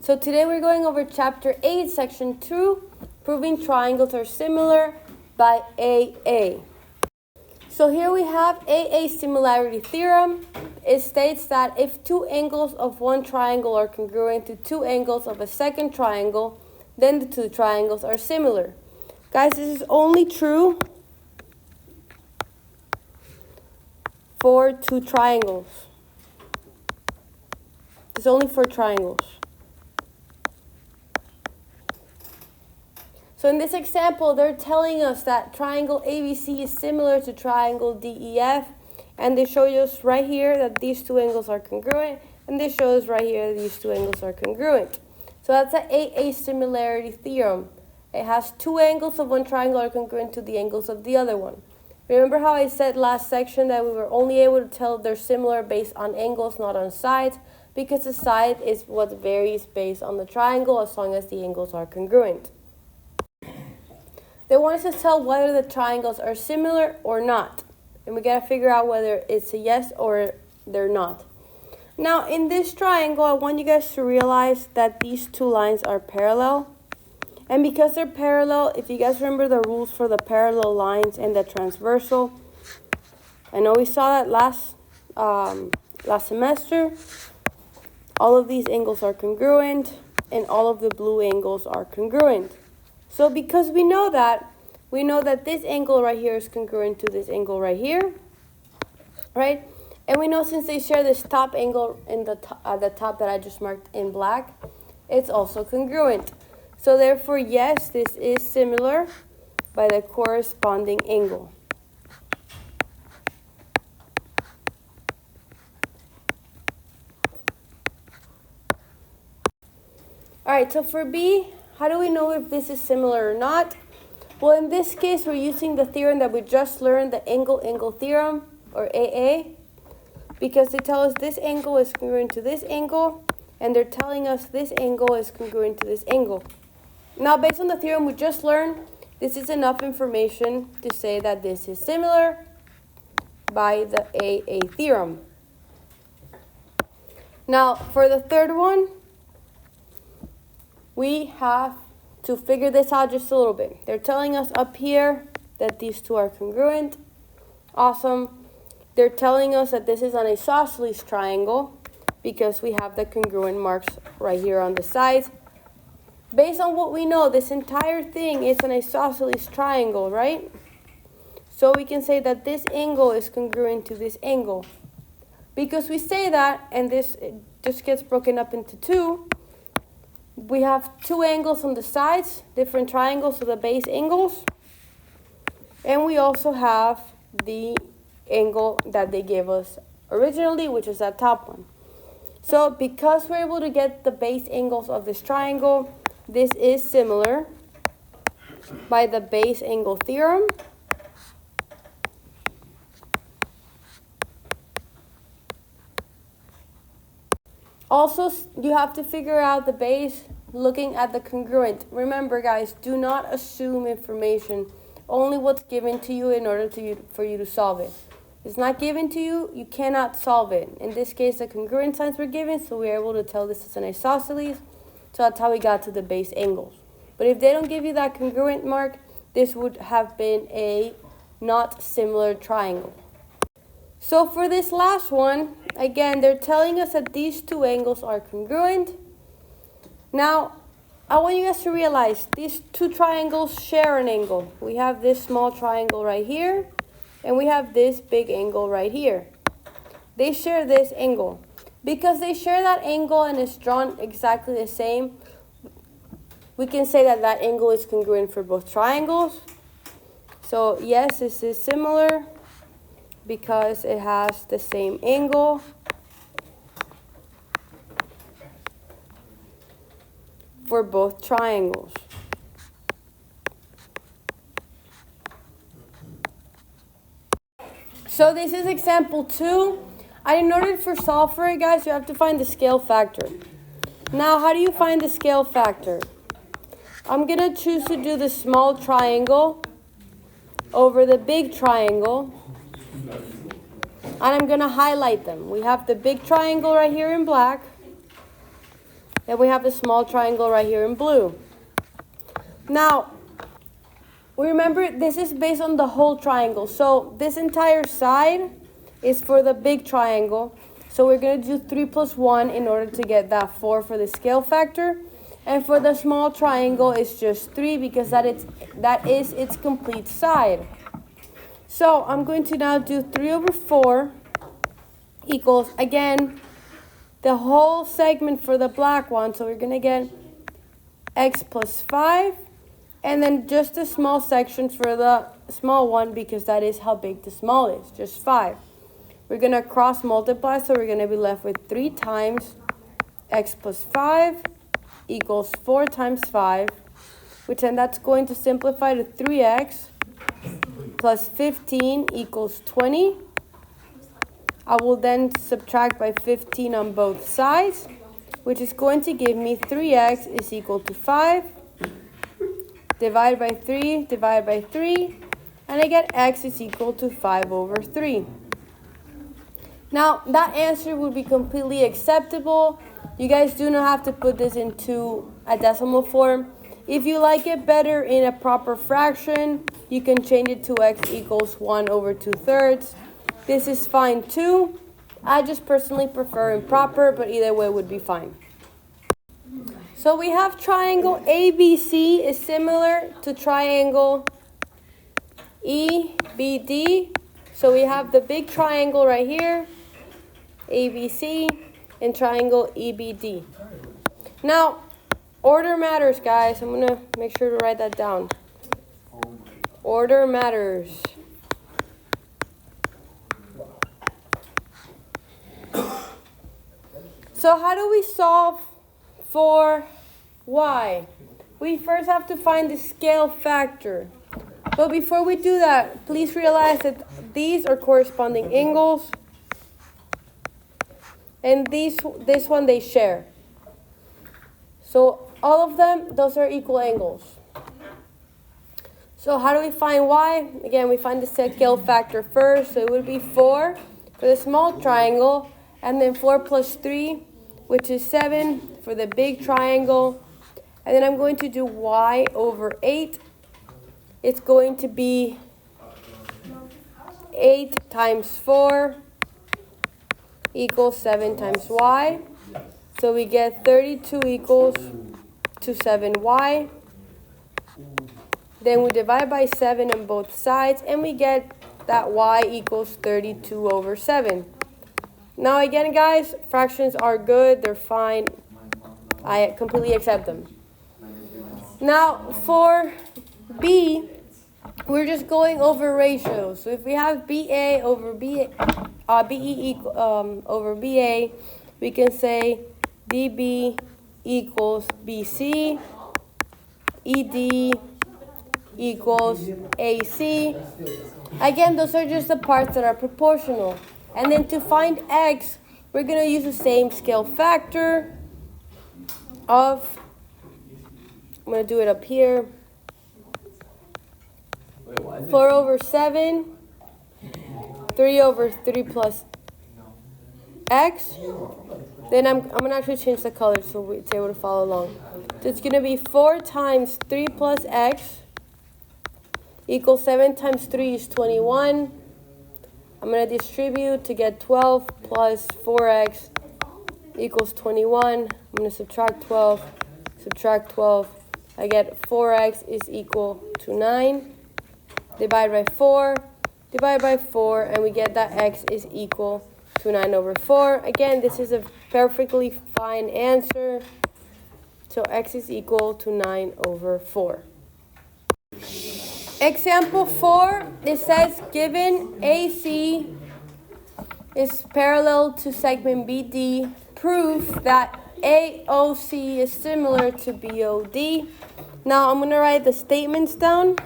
So today we're going over Chapter 8, Section 2, Proving Triangles Are Similar by AA. So here we have AA similarity theorem. It states that if two angles of one triangle are congruent to two angles of a second triangle, then the two triangles are similar. Guys, this is only true for two triangles. It's only for triangles. So in this example, they're telling us that triangle ABC is similar to triangle DEF, and they show us right here that these two angles are congruent, and they show us right here that these two angles are congruent. So that's an AA similarity theorem. It has two angles of one triangle are congruent to the angles of the other one. Remember how I said last section that we were only able to tell they're similar based on angles, not on sides, because the side is what varies based on the triangle as long as the angles are congruent. They want us to tell whether the triangles are similar or not. And we got to figure out whether it's a yes or they're not. Now, in this triangle, I want you guys to realize that these two lines are parallel. And because they're parallel, if you guys remember the rules for the parallel lines and the transversal, I know we saw that last semester. All of these angles are congruent, and all of the blue angles are congruent. So because we know that this angle right here is congruent to this angle right here, right? And we know since they share this top angle in the top that I just marked in black, it's also congruent. So therefore, yes, this is similar by the corresponding angle. All right, so for B, how do we know if this is similar or not? Well, in this case, we're using the theorem that we just learned, the angle-angle theorem, or AA, because they tell us this angle is congruent to this angle, and they're telling us this angle is congruent to this angle. Now, based on the theorem we just learned, this is enough information to say that this is similar by the AA theorem. Now, for the third one, we have to figure this out just a little bit. They're telling us up here that these two are congruent. Awesome. They're telling us that this is an isosceles triangle because we have the congruent marks right here on the sides. Based on what we know, this entire thing is an isosceles triangle, right? So we can say that this angle is congruent to this angle. Because we say that, and this just gets broken up into two, we have two angles on the sides, different triangles, so the base angles. And we also have the angle that they gave us originally, which is that top one. So because we're able to get the base angles of this triangle, this is similar by the base angle theorem. Also, you have to figure out the base looking at the congruent. Remember, guys, do not assume information. Only what's given to you in order for you to solve it. If it's not given to you, you cannot solve it. In this case, the congruent signs were given, so we are able to tell this is an isosceles. So that's how we got to the base angles. But if they don't give you that congruent mark, this would have been a not similar triangle. So for this last one, again, they're telling us that these two angles are congruent. Now, I want you guys to realize these two triangles share an angle. We have this small triangle right here, and we have this big angle right here. They share this angle. Because they share that angle and it's drawn exactly the same, we can say that that angle is congruent for both triangles. So yes, this is similar because it has the same angle. For both triangles. So this is example 2. And in order to solve for it, guys, you have to find the scale factor. Now, how do you find the scale factor? I'm going to choose to do the small triangle over the big triangle. And I'm going to highlight them. We have the big triangle right here in black. Then we have the small triangle right here in blue. Now, remember, this is based on the whole triangle. So this entire side is for the big triangle. So we're going to do 3 plus 1 in order to get that 4 for the scale factor. And for the small triangle, it's just 3 because that is its complete side. So I'm going to now do 3 over 4 equals, again, the whole segment for the black one. So we're going to get x plus 5. And then just a small section for the small one because that is how big the small is, just 5. We're going to cross multiply, so we're going to be left with 3 times x plus 5 equals 4 times 5, which then that's going to simplify to 3x plus 15 equals 20. I will then subtract by 15 on both sides, which is going to give me 3x is equal to 5. Divide by 3, divide by 3, and I get x is equal to 5 over 3. Now, that answer would be completely acceptable. You guys do not have to put this into a decimal form. If you like it better in a proper fraction, you can change it to x equals 1 over 2/3. This is fine too. I just personally prefer improper, but either way would be fine. So we have triangle ABC is similar to triangle EBD. So we have the big triangle right here, ABC, and triangle EBD. Now, order matters, guys. I'm going to make sure to write that down. Order matters. So how do we solve for y? We first have to find the scale factor. But before we do that, please realize that these are corresponding angles. And this one they share. So all of them, those are equal angles. So how do we find y? Again, we find the scale factor first. So it would be 4 for the small triangle, and then 4 plus 3, which is 7 for the big triangle. And then I'm going to do y over 8. It's going to be 8 times 4 equals 7 times y. So we get 32 equals to 7y. Then we divide by 7 on both sides, and we get that y equals 32 over 7. Now again, guys, fractions are good. They're fine. I completely accept them. Now for B, we're just going over ratios. So if we have BA over BE over BA, we can say DB equals BC, ED equals AC. Again, those are just the parts that are proportional. And then to find x, we're going to use the same scale factor of, I'm going to do it up here, 4 over 7, 3 over 3 plus x. Then I'm going to actually change the color so it's able to follow along. So it's going to be 4 times 3 plus x equals 7 times 3 is 21. I'm going to distribute to get 12 plus 4x equals 21. I'm going to subtract 12. I get 4x is equal to 9. Divide by 4, and we get that x is equal to 9 over 4. Again, this is a perfectly fine answer. So x is equal to 9 over 4. Example 4, it says given AC is parallel to segment BD, prove that AOC is similar to BOD. Now I'm going to write the statements down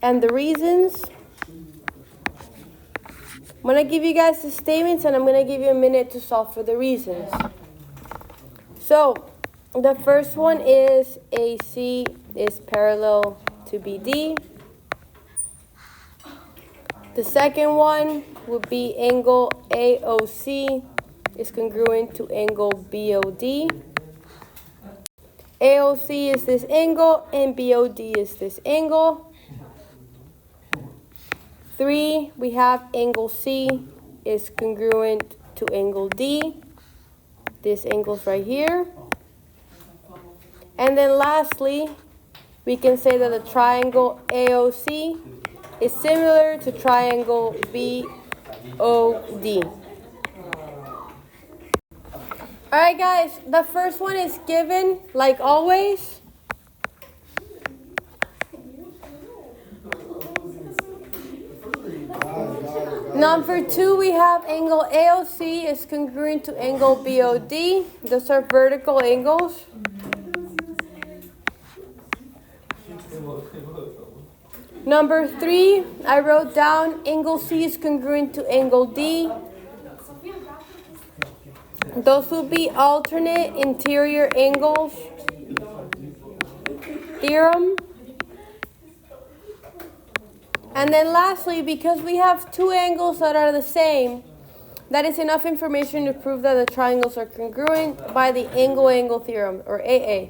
and the reasons. I'm going to give you guys the statements, and I'm going to give you a minute to solve for the reasons. So the first one is AC is parallel to BD. The second one would be angle AOC is congruent to angle BOD. AOC is this angle and BOD is this angle. 3, we have angle C is congruent to angle D. This angle's right here. And then lastly, we can say that the triangle AOC is similar to triangle BOD. Alright guys, the first one is given like always. Number 2, we have angle AOC is congruent to angle BOD. Those are vertical angles. Number 3, I wrote down angle C is congruent to angle D. Those will be alternate interior angles theorem. And then lastly, because we have 2 angles that are the same, that is enough information to prove that the triangles are congruent by the angle-angle theorem, or AA.